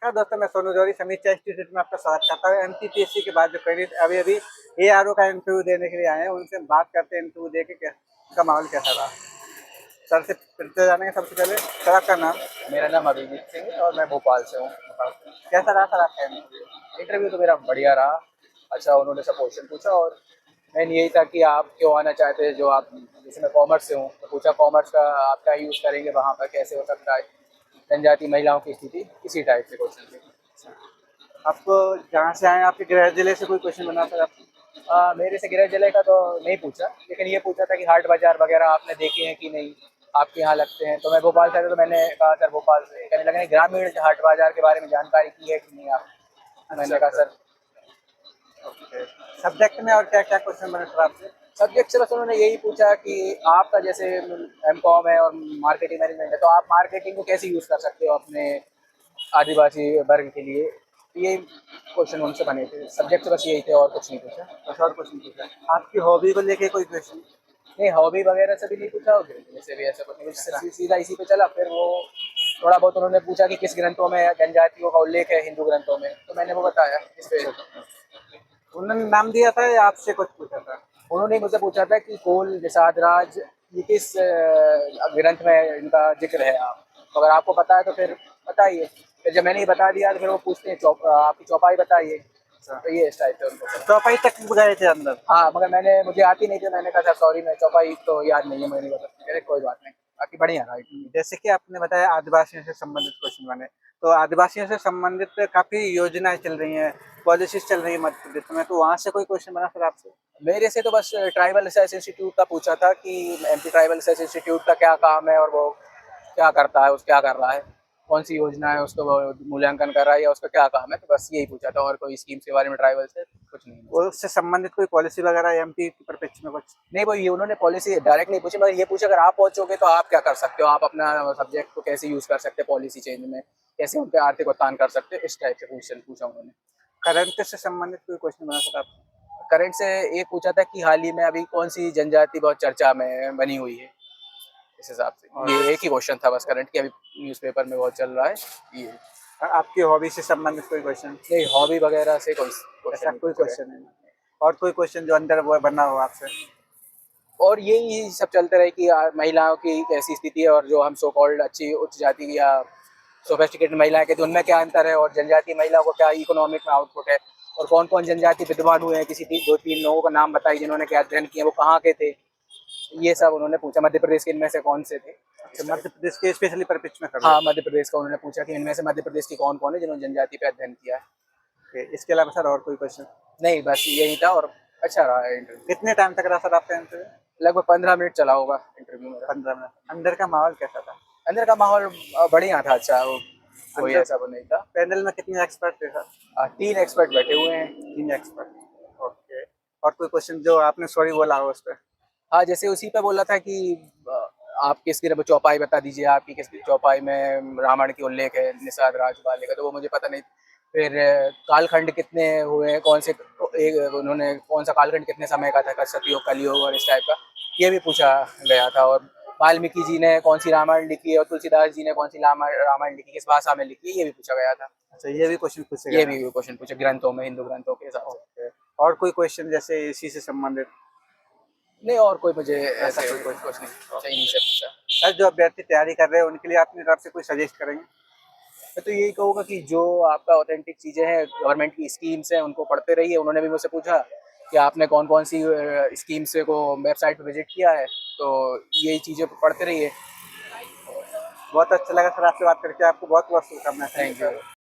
नमस्कार दोस्तों, मैं सोनू जौहरी समीक्षा इंस्टीट्यूट में आपका स्वागत करता हूँ। एमपीपीएससी के बाद जो कैंडिडेट अभी एआरओ का इंटरव्यू देने के लिए आए हैं, उनसे बात करते हैं इंटरव्यू दे के का माहौल कैसा रहा। सर से परिचय जानेंगे सबसे पहले। सर आपका नाम? मेरा नाम अभिजीत सिंह है और मैं भोपाल से हूँ। कैसा रहा सर आपका इंटरव्यू? इंटरव्यू तो मेरा बढ़िया रहा। अच्छा, उन्होंने सब क्वेश्चन पूछा और मेन यही था कि आप क्यों आना चाहते हैं, जो आप, जैसे मैं कॉमर्स से हूँ तो पूछा कॉमर्स का आप क्या यूज़ करेंगे वहाँ पर, कैसे हो सकता है जनजाति महिलाओं की स्थिति, इसी टाइप से क्वेश्चन थे। आपको जहाँ से आए आपके गृह जिले से कोई क्वेश्चन बना सर आपको? मेरे से गृह जिले का तो नहीं पूछा, लेकिन ये पूछा था कि हाट बाजार वगैरह आपने देखे हैं कि नहीं, आपके यहाँ लगते हैं। तो मैं भोपाल से था तो मैंने कहा सर भोपाल से, कहने लगे नहीं, ग्रामीण हाट बाजार के बारे में जानकारी की है कि नहीं आप। मैंने कहा सर ओके। सब्जेक्ट में और क्या क्या क्वेश्चन बने सर आपसे? सब्जेक्ट से बस उन्होंने यही पूछा कि आपका जैसे एमकॉम है और मार्केटिंग मैनेजमेंट है, तो आप मार्केटिंग को कैसे यूज़ कर सकते हो अपने आदिवासी वर्ग के लिए। ये क्वेश्चन उनसे बने थे। सब्जेक्ट से बस यही थे और कुछ नहीं पूछा। बस और क्वेश्चन पूछा? आपकी हॉबी को लेके कोई क्वेश्चन? नहीं, हॉबी वगैरह से भी नहीं पूछा और जैसे भी ऐसा कुछ नहीं, सीधा इसी पे चला। फिर वो थोड़ा बहुत उन्होंने पूछा कि किस ग्रंथों में जनजातियों का उल्लेख है हिंदू ग्रंथों में, तो मैंने वो बताया इस पे। उन्होंने नाम दिया था या आपसे कुछ पूछा था? उन्होंने मुझसे पूछा था कि कोल निषाद राज ये किस ग्रंथ में इनका जिक्र है, आप तो अगर आपको पता है तो फिर बताइए। फिर जब मैंने ये बता दिया तो फिर वो पूछते हैं आपकी चौपाई बताइए। तो ये इस टाइप से उनको। चौपाई तक गए थे अंदर? हाँ, मगर मुझे आती नहीं थी। मैंने कहा सर सॉरी, मैं चौपाई तो याद नहीं है, मैं नहीं बता। कह रहे कोई बात नहीं, बाकी बढ़िया रहा। जैसे कि आपने बताया आदिवासियों से संबंधित क्वेश्चन बने, तो आदिवासियों से संबंधित काफ़ी योजनाएं चल रही हैं, पॉलिसीज चल रही है मध्य प्रदेश में, तो वहाँ से कोई क्वेश्चन बना फिर आपसे? मेरे से तो बस ट्राइबल रिसर्च इंस्टीट्यूट का पूछा था कि एमपी ट्राइबल रिसर्च इंस्टीट्यूट का क्या काम है और वो क्या करता है, क्या कर रहा है, कौन सी योजना है उसको वो मूल्यांकन कर रहा है या उसका क्या काम है। तो बस यही पूछा था, और कोई स्कीम्स के बारे में ट्राइबल से कुछ नहीं। और उससे संबंधित कोई पॉलिसी वगैरह एमपी के परिप्रेक्ष्य में कुछ? नहीं, वो ये उन्होंने पॉलिसी डायरेक्ट नहीं पूछी, मगर ये पूछा अगर आप पहुंचोगे तो आप क्या कर सकते हो, आप अपना सब्जेक्ट को कैसे यूज़ कर सकते हैं पॉलिसी चेंज में, कैसे उन पर आर्थिक उत्थान कर सकते हो, इस टाइप से क्वेश्चन पूछा उन्होंने। करंट से संबंधित कोई क्वेश्चन बना सर आप? करंट से ये पूछा था कि हाल ही में अभी कौन सी जनजाति बहुत चर्चा में बनी हुई है, इस हिसाब से। ये एक ही क्वेश्चन था बस करंट की, अभी न्यूज़पेपर में बहुत चल रहा है ये। आपकी हॉबी से संबंधित कोई क्वेश्चन? नहीं, हॉबी वगैरह से कोई ऐसा क्वेश्चन कोई नहीं। क्वेश्चन नहीं? और कोई क्वेश्चन जो अंदर वो बना हो आपसे? और यही सब चलते रहे कि महिलाओं की कैसी स्थिति है, और जो हम सो कॉल्ड अच्छी उच्च जाति की या सोफेस्टिकेटेड महिलाएं कहते हैं उनमें क्या अंतर है, और जनजाति महिलाओं को क्या इकोनॉमिक में आउटपुट है, और कौन कौन जनजाति विद्वान हुए हैं, किसी दो तीन लोगों का नाम बताइए जिन्होंने क्या अध्ययन किया, वो कहाँ के थे, ये सब उन्होंने पूछा। मध्य प्रदेश के इनमें से कौन से थे। अच्छा, मध्य प्रदेश के स्पेशली परिप्रेक्ष्य में कर रहे हाँ, मध्य प्रदेश का उन्होंने पूछा कि इनमें से मध्य प्रदेश की कौन कौन है जिन्होंने जनजाति पे अध्ययन किया है। हैं? इसके अलावा सर और कोई क्वेश्चन? नहीं, बस यही था, और अच्छा रहा इंटरव्यू। कितने टाइम तक रहा सर आपका इंटरव्यू? लगभग 15 मिनट चला होगा इंटरव्यू मेरा। 15 मिनट। अंदर का माहौल कैसा था? अंदर का माहौल बढ़िया था, अच्छा, वो कोई अंदर ऐसा वो नहीं था। पैनल में कितने एक्सपर्ट थे सर? 3 एक्सपर्ट बैठे हुए हैं। 3 एक्सपर्ट। ओके। और कोई क्वेश्चन जो आपने सॉरी बोला हो उस पे? हाँ, जैसे उसी पे बोला था कि आप किसकी चौपाई बता दीजिए, आपकी किसकी चौपाई में रामायण की उल्लेख है, निषाद राजपाल का, तो वो मुझे पता नहीं। फिर कालखंड कितने हुए हैं, कौन से एक उन्होंने कौन सा कालखंड कितने समय का था, सतयुग, कलयुग और इस टाइप का, ये भी पूछा गया था। और वाल्मीकि जी ने कौन सी रामायण लिखी है और तुलसीदास जी ने कौन सी रामायण लिखी, किस भाषा में लिखी है, ये भी पूछा गया था। अच्छा, ये भी क्वेश्चन पूछे ये गए? भी क्वेश्चन पूछे ग्रंथों में, हिंदू ग्रंथों के हिसाब से। ओके। और कोई क्वेश्चन जैसे इसी से संबंधित? नहीं, और कोई मुझे ऐसा ऐसे कोई कुछ नहीं चाहिए से पूछा। सर, जो अभ्यर्थी तैयारी कर रहे हैं उनके लिए अपनी तरफ से कोई सजेस्ट करेंगे? मैं तो यही कहूँगा कि जो आपका ऑथेंटिक चीज़ें हैं, गवर्नमेंट की स्कीम्स हैं, उनको पढ़ते रहिए। उन्होंने भी मुझसे पूछा कि आपने कौन कौन सी स्कीम्स को वेबसाइट पर विजिट किया है, तो यही चीज़ें पढ़ते रहिए। बहुत अच्छा लगा सर आपसे बात करके। आपको बहुत बहुत शुभकामनाएं। Thank you.